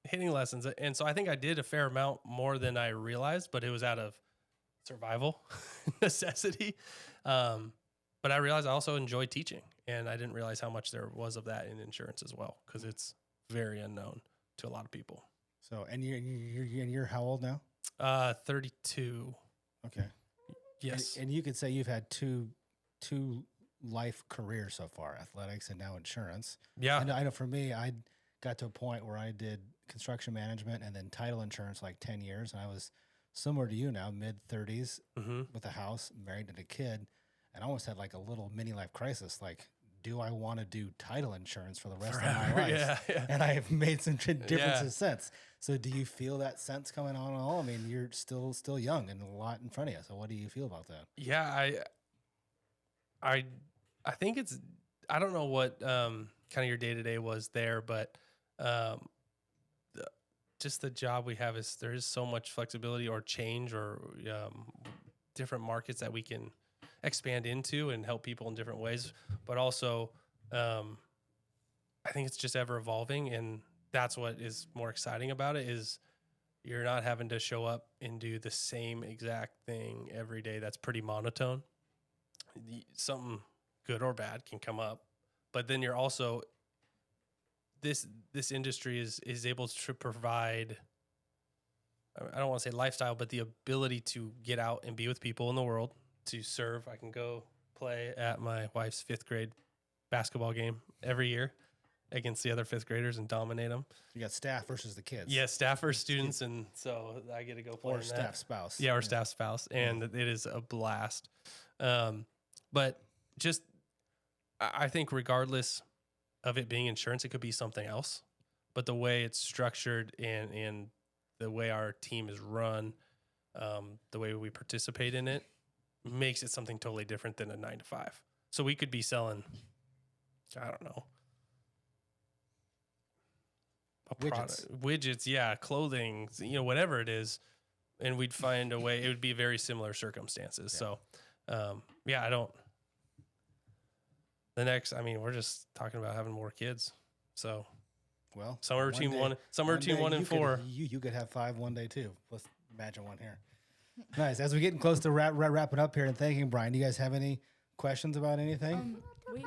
hitting lessons. And so I think I did a fair amount more than I realized, but it was out of survival necessity. But I realized I also enjoy teaching, and I didn't realize how much there was of that in insurance as well, because it's very unknown to a lot of people. So, and you're how old now? 32. Okay. Yes. And you could say you've had two life careers so far, athletics and now insurance. Yeah. I know for me, I got to a point where I did construction management and then title insurance like 10 years. And I was similar to you now, mid-30s with a house, married and a kid. And I almost had like a little mini life crisis. Like, do I want to do title insurance for the rest of my life? Yeah. And I have made some differences since. So do you feel that sense coming on at all? I mean, you're still young and a lot in front of you. So what do you feel about that? Yeah, I think it's, I don't know what kind of your day-to-day was there, but just the job we have is there is so much flexibility or change or different markets that we can expand into and help people in different ways. But also, I think it's just ever evolving, and that's what is more exciting about it is you're not having to show up and do the same exact thing every day. That's pretty monotone. Something good or bad can come up, but then you're also this industry is able to provide, I don't want to say lifestyle, but the ability to get out and be with people in the world, to serve. I can go play at my wife's 5th grade basketball game every year against the other 5th graders and dominate them. You got staff versus the kids. Yeah, staff versus students, and so I get to go play. Or staff spouse. Yeah, or staff spouse, and it is a blast. But just, I think regardless of it being insurance, it could be something else. But the way it's structured and the way our team is run, the way we participate in it, makes it something totally different than a 9 to 5. So we could be selling, I don't know, widgets, yeah, clothing, whatever it is, and we'd find a way. It would be very similar circumstances. Yeah. So, I don't. We're just talking about having more kids. So, well, somewhere between one and 4. You could have 5 one day too. Let's imagine one here. Nice. As we're getting close to wrapping up here and thanking Brian, do you guys have any questions about anything? Wait.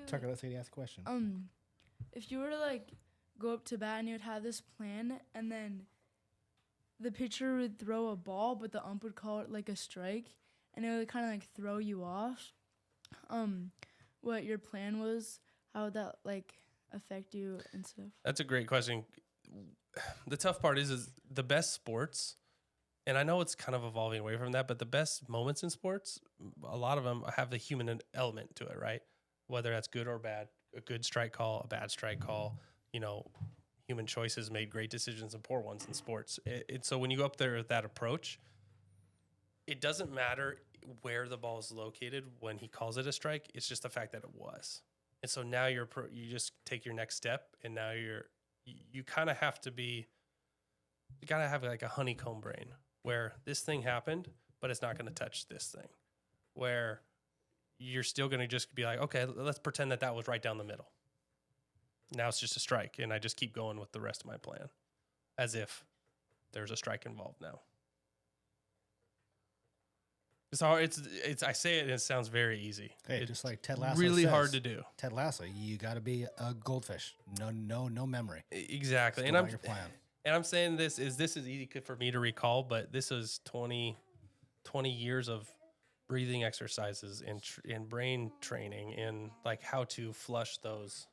Tucker, let's say you ask a question. If you were to go up to bat and you would have this plan, and then the pitcher would throw a ball, but the ump would call it a strike, and it would kind of throw you off. What your plan was? How would that affect you and stuff? That's a great question. The tough part is the best sports. And I know it's kind of evolving away from that, but the best moments in sports, a lot of them have the human element to it, right? Whether that's good or bad, a good strike call, a bad strike call, human choices made great decisions and poor ones in sports. So when you go up there with that approach, it doesn't matter where the ball is located when he calls it a strike. It's just the fact that it was. And so now you just take your next step, and now you kind of have to be, you got to have like a honeycomb brain where this thing happened, but it's not going to touch this thing, where you're still going to just be like, okay, let's pretend that was right down the middle. Now it's just a strike, and I just keep going with the rest of my plan as if there's a strike involved now. It's hard. It's. I say it, and it sounds very easy. Hey, it's just like Ted Lasso really says, hard to do. Ted Lasso, you got to be a goldfish. No memory. Exactly. Just go by your plan. And I'm saying this is easy for me to recall, but this is 20 years of breathing exercises and brain training and like how to flush those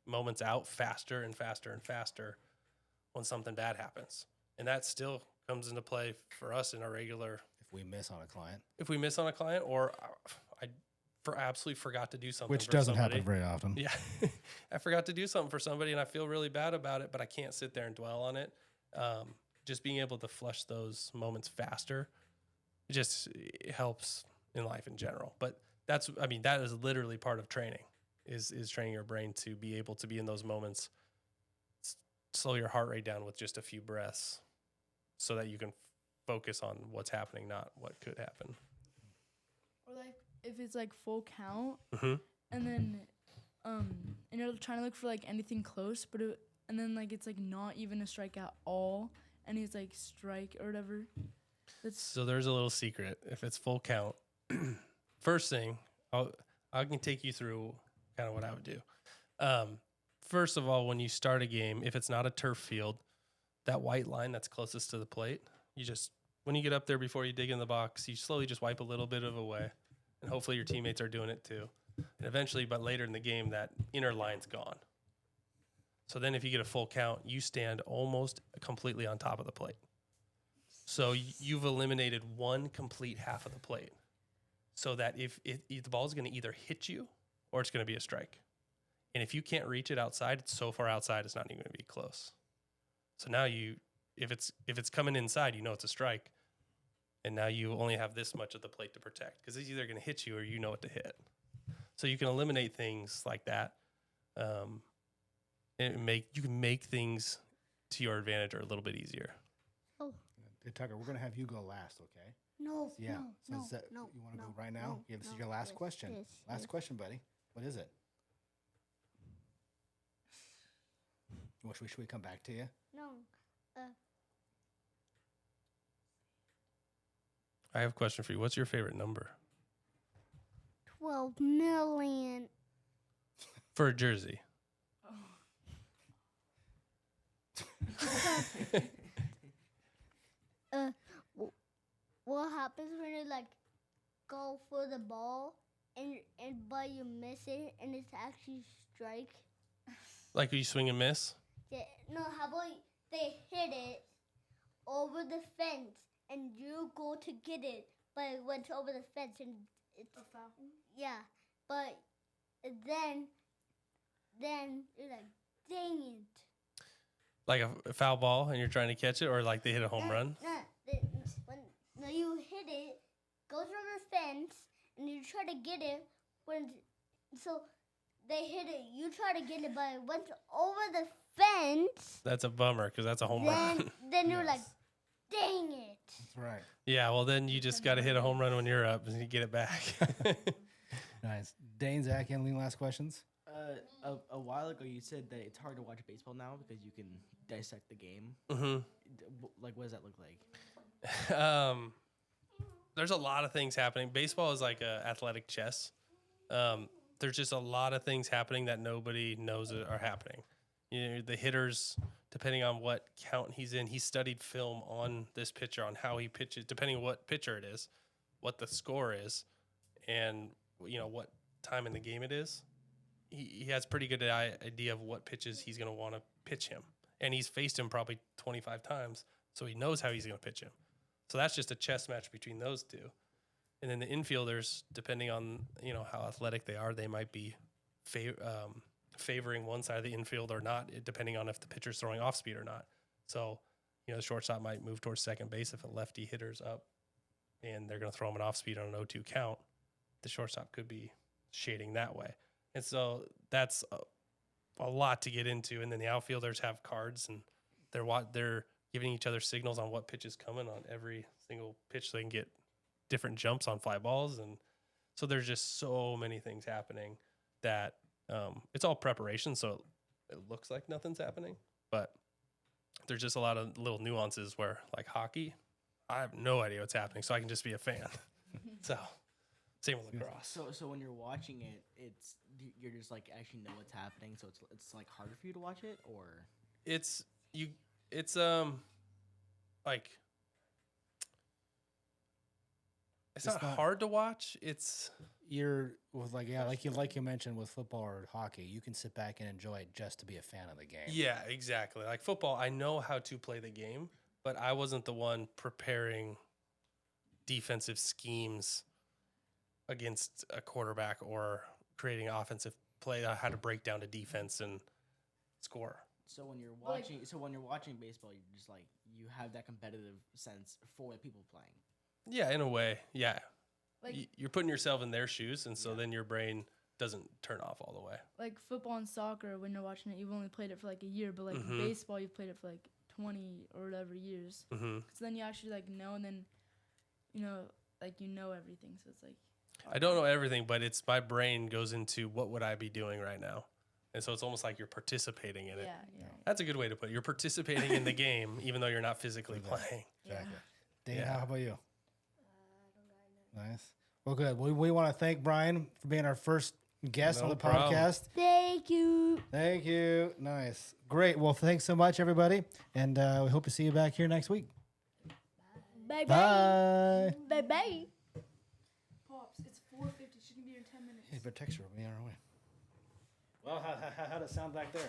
moments out faster and faster and faster when something bad happens. And that still comes into play for us in our regular. If we miss on a client, or I absolutely forgot to do something, which for doesn't somebody. happen very often. Yeah, I forgot to do something for somebody, and I feel really bad about it, but I can't sit there and dwell on it. Just being able to flush those moments faster, it helps in life in general. But that is literally part of training, is training your brain to be able to be in those moments, slow your heart rate down with just a few breaths, so that you can focus on what's happening, not what could happen. Or like if it's like full count, Mm-hmm. and then and you're trying to look for like anything close, and then like it's like not even a strike at all, and he's like strike or whatever. So there's a little secret. If it's full count, first thing, I can take you through kind of what I would do. First of all, when you start a game, if it's not a turf field, that white line that's closest to the plate, when you get up there before you dig in the box, you slowly just wipe a little bit of away, and hopefully your teammates are doing it too. And eventually, but later in the game, that inner line's gone. So then if you get a full count, you stand almost completely on top of the plate. So you've eliminated one complete half of the plate, so that if the ball is going to either hit you or it's going to be a strike. And if you can't reach it outside, it's so far outside, it's not even going to be close. So now if it's coming inside, you know it's a strike. And now you only have this much of the plate to protect, because it's either going to hit you or you know what to hit. So you can eliminate things like that. And you can make things to your advantage or a little bit easier. Oh. Hey, Tucker, we're going to have you go last, okay? No, Yeah. no, So no, you want to no, go right now? no, Yeah, this is no, your last yes, question. yes, Last yes. question, buddy. What is it? Should we come back to you? No. I have a question for you. What's your favorite number 12 million. for a jersey? What happens when you like go for the ball and but you miss it and it's actually strike? Like you swing and miss? Yeah, no, how about they hit it over the fence and you go to get it, but it went over the fence and it's A foul. yeah, but then you're like, dang it. Like a foul ball and you're trying to catch it, or like they hit a home run? No, you hit it, goes over the fence, and you try to get it. So they hit it, you try to get it, but it went over the fence. That's a bummer, because that's a home run. Then you're like, dang it. That's right. Yeah, well, then you just got to hit a home run when you're up and you get it back. Nice. Dane, Zach, any last questions? A while ago, you said that it's hard to watch baseball now because you can dissect the game. Mm-hmm. Like, what does that look like? There's a lot of things happening. Baseball is like a athletic chess. There's just a lot of things happening that nobody knows are happening. You know, the hitters, depending on what count he's in, he studied film on this pitcher, on how he pitches, depending on what pitcher it is, what the score is, and what time in the game it is. He has pretty good idea of what pitches he's going to want to pitch him. And he's faced him probably 25 times, so he knows how he's going to pitch him. So that's just a chess match between those two. And then the infielders, depending on how athletic they are, they might be favoring one side of the infield or not, depending on if the pitcher's throwing off speed or not. So, the shortstop might move towards second base if a lefty hitter's up and they're going to throw him an off speed on an 0-2 count. The shortstop could be shading that way. And so that's a lot to get into. And then the outfielders have cards, and they're giving each other signals on what pitch is coming on every single pitch so they can get different jumps on fly balls. And so there's just so many things happening that it's all preparation. So it looks like nothing's happening, but there's just a lot of little nuances where, like hockey, I have no idea what's happening, so I can just be a fan. So same with lacrosse. So when you're watching it, you're just like actually know what's happening. So it's like harder for you to watch it, or It's like it's not hard to watch. It's You're with like you mentioned with football or hockey, you can sit back and enjoy it just to be a fan of the game. yeah, exactly. Like football, I know how to play the game, but I wasn't the one preparing defensive schemes against a quarterback or creating offensive play. I had to break down to defense and score. so when you're watching baseball, you're just like you have that competitive sense for the people playing. Yeah, in a way. Yeah. Like You're putting yourself in their shoes, and so then your brain doesn't turn off all the way. like football and soccer, when you're watching it, you've only played it for like a year, but like baseball, you've played it for like 20 or whatever years. Mm-hmm. So then you actually like know, and then you know everything. So it's like I don't know everything, but it's my brain goes into what would I be doing right now, and so it's almost like you're participating in it. yeah. That's a good way to put it. You're participating in the game, even though you're not physically playing. Exactly. Dana, Yeah. how about you? Nice. Well, good. We want to thank Brian for being our first guest No on the problem. podcast. Thank you. Thank you. Nice. Great. Well, thanks so much, everybody. And we hope to see you back here next week. Bye bye. Bye. Bye bye. Pops, it's 4:50. She can be here in 10 minutes. Hey, but text her. We'll be on our way. Well, how did it sound back there?